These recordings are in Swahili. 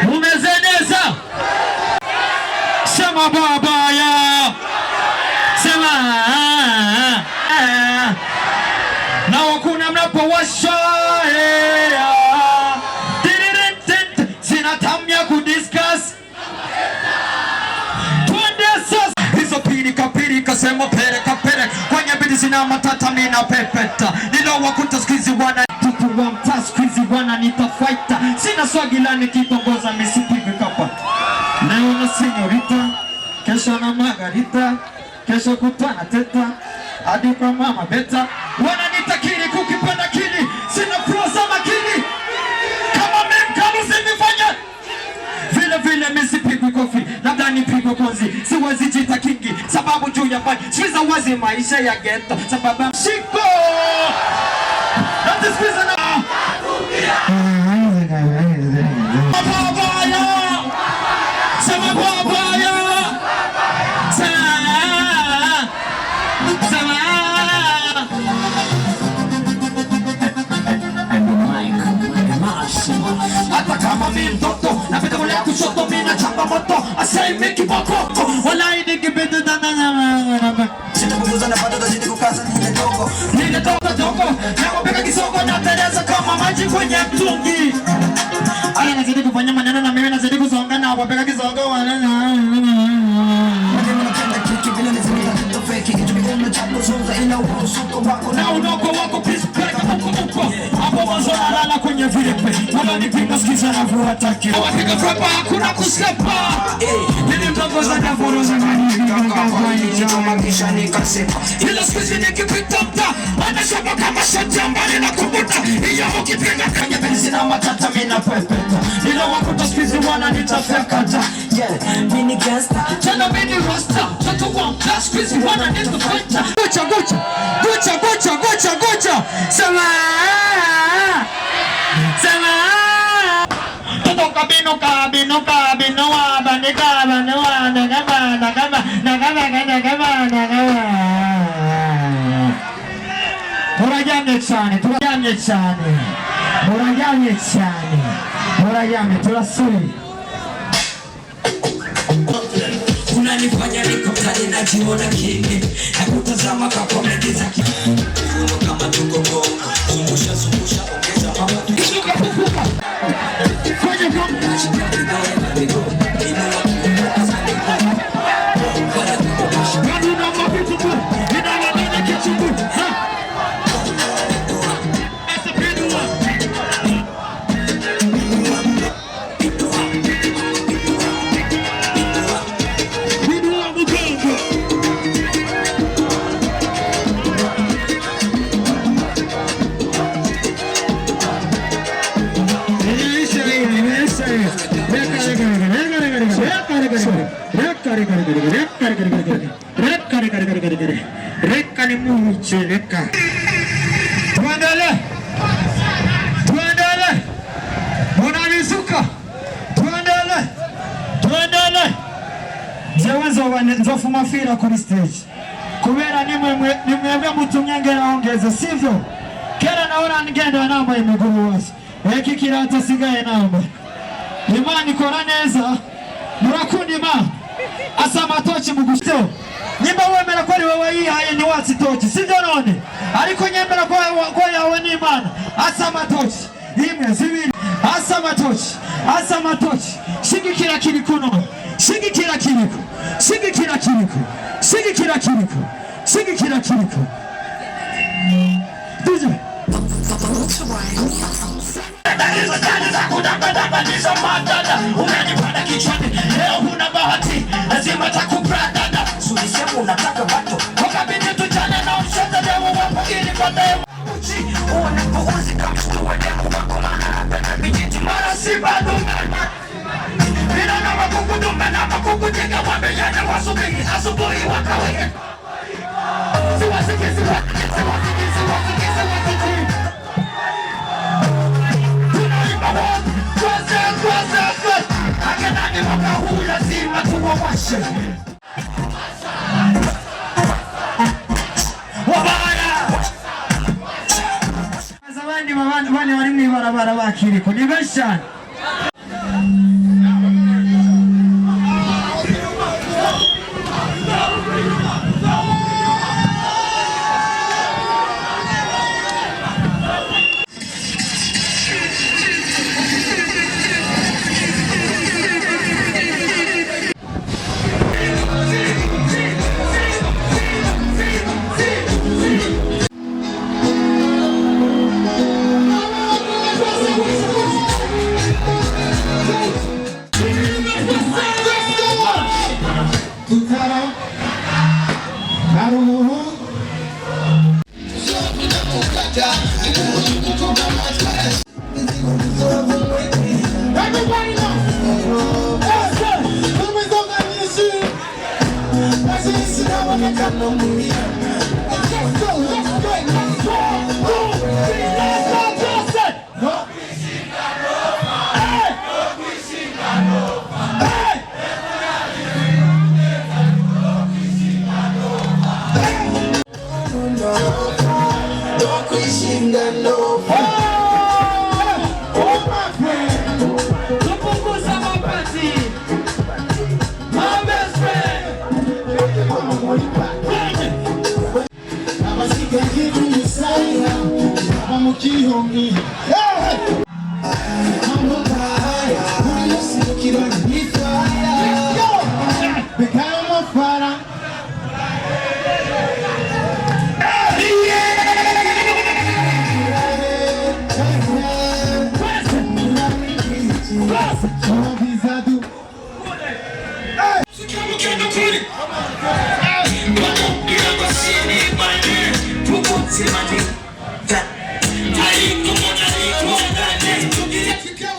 Umezeneza sema baba ya sema na wakuna mnapowasha sina tamya kudiscuss twende sasa hizo pirika sema pereka kwenye bidi sina matata mina pepeta nilo wakuta skizi wana tupu wa mta skizi wana nitafaita sina swagilani kitongoza misipigi kapa leo na senyorita kesho na Margarita kesho kutana teta hadi kwa mama beta wananitakiri kukipenda kili sina proza makini kama mkamu simifanya vile misipigwi kofi labda nipigwe konzi siwezi jita kingi sababu juu ya fani swiza wazi maisha ya ghetto sababu shiko not squeeze na babaya sama babaya hata kama mimi mtoto napenda kule kushoto mimi na chamba moto asai miki boko wala inigibidi na sina kuuza na bado zidi kukaza nile dogo na kupeka kisoko na tereza kama maji kwenye mtungi ana nazidi kufanya maneno na mimi nazidi kusonga na kupeka kisoko wana na unoko wako please peka uko hapo mwanzo nalala kwenye vilepe wala nipinga sikiza na vuataki wapiga frapa hakuna kusepa nini mdogo za davoro za mani kama kisha nikasepa ila sikizi nikipita mta anashaba kama shajambani na kubuta iyo ukipinga kanya penzi na matata mina pepeta ila wakuta sikizi wana nitafekata mini gangsta tena mini rasta tatu one plus sikizi wana nitafekata gocha sama todo cabino wa bandika nakaba murajanye turasuri unanifanya niko kali na jiona kingi na kutazama kwa komedi za kama tuko bongo zungusha ongeza mama kishuka pupuka fanya kama reka ni muche reka tuendele munanizuka tuendele zewenzo nzofu mafira kuri stage kubera nimwebwe mutumyengera ongeze sivyo kera naona ngendo namba imeguru wasi eki kirata sigaye namba imani kora neza murakunda imana asama tochi mugusto nyimba wemera ko ari wowe yihaye ni watsi tochi sivyo none ariko nyembera ko yawe ni imana asama tochi imwe zibiri asama tochi shigikira kiri kuno shigikira kiri kiriko, shigikira kiriko, shigikira kiriko, shigikira kiriko. DJ unanipanda kichwani, leo huna bahati, lazima takubradada. Sulisema unataka bato, wakabidi tujane na mshata leo wapagini kwa deo uchi, unapuuzi kamshtuwa deo wako mahana bijiti mara si bado bila na makukudume na makukutega wabeyana wasubiri asubuhi wakaweke siwasikizi agenani mwaka huu lazima tuwawashe wabaya zamani wale walimni barabara bakiriko ni bashana.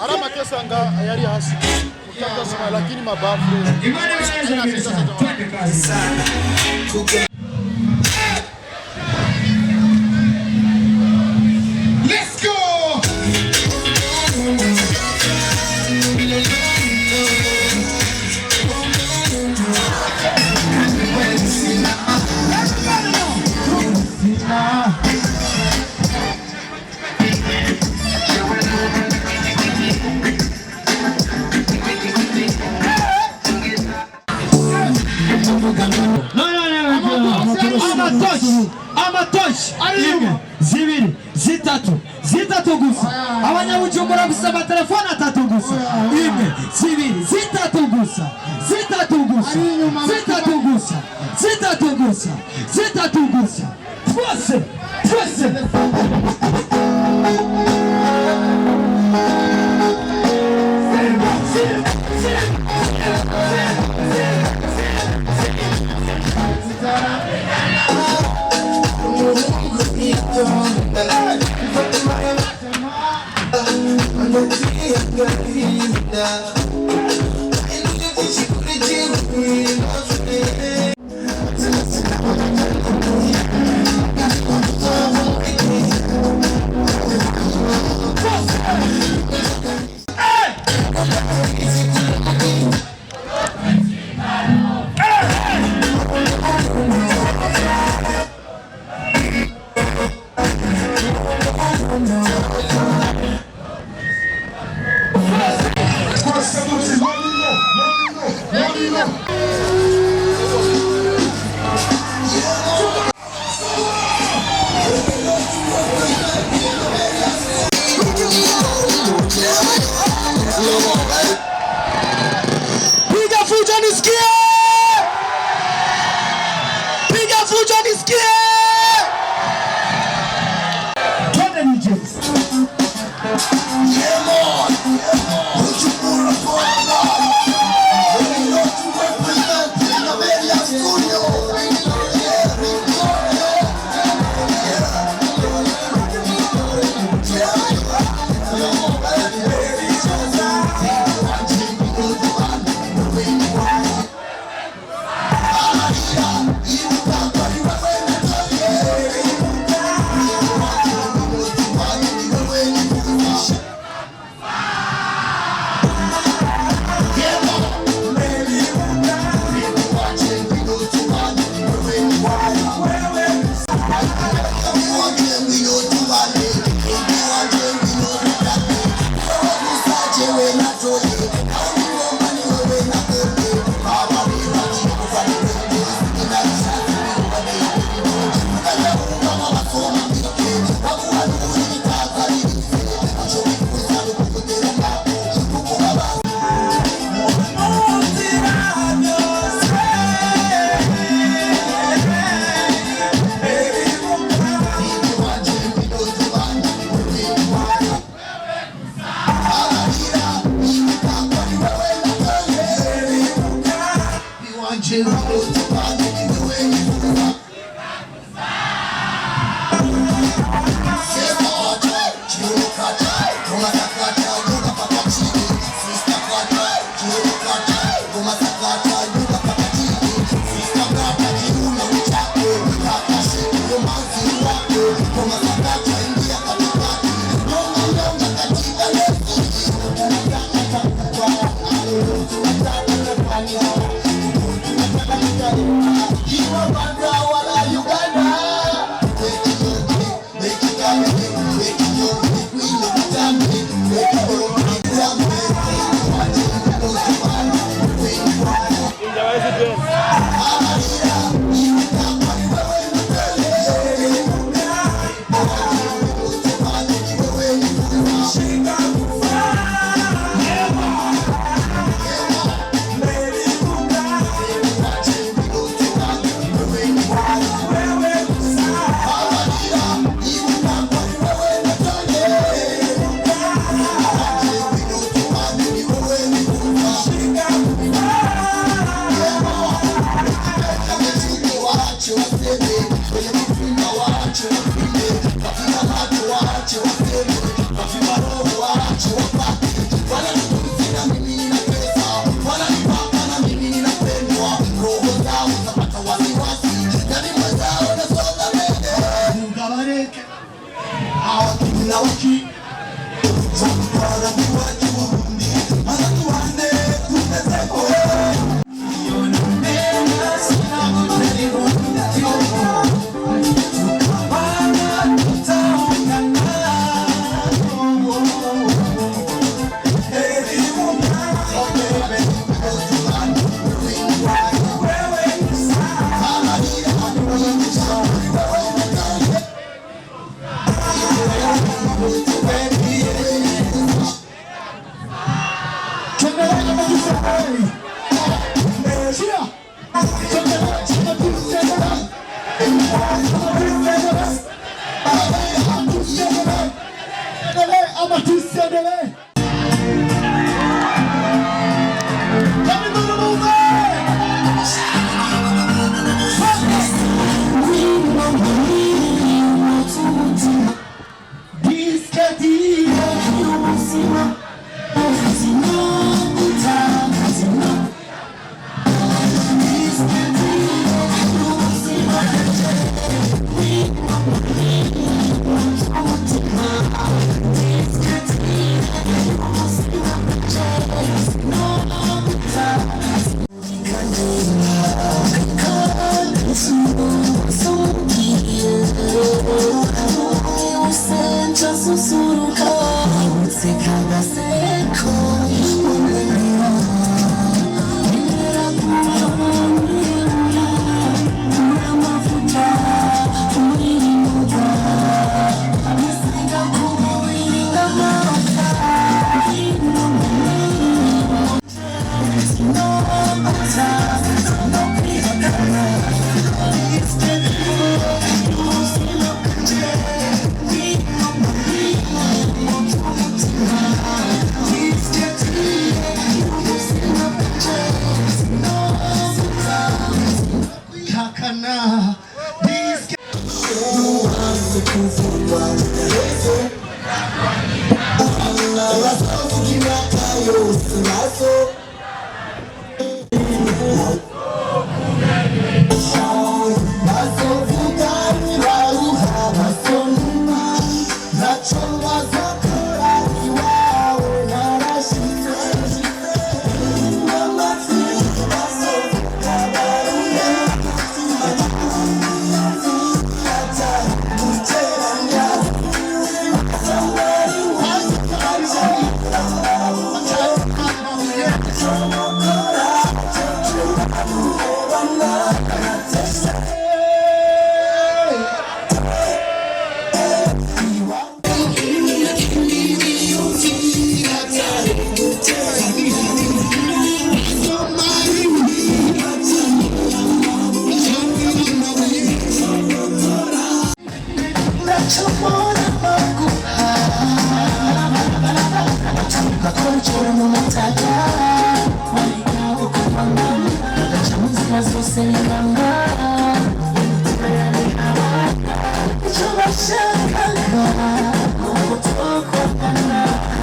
Arama kesanga ayari hasi kutaka sima lakini mabafu let's go. Amatoshi zibiri zitatu gusa abanyabujumbura gusaba telefone atatu gusa imwe zibiri zitatu gusa twese Piga fujo nisikie.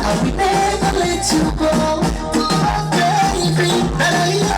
I'll never let you go, baby.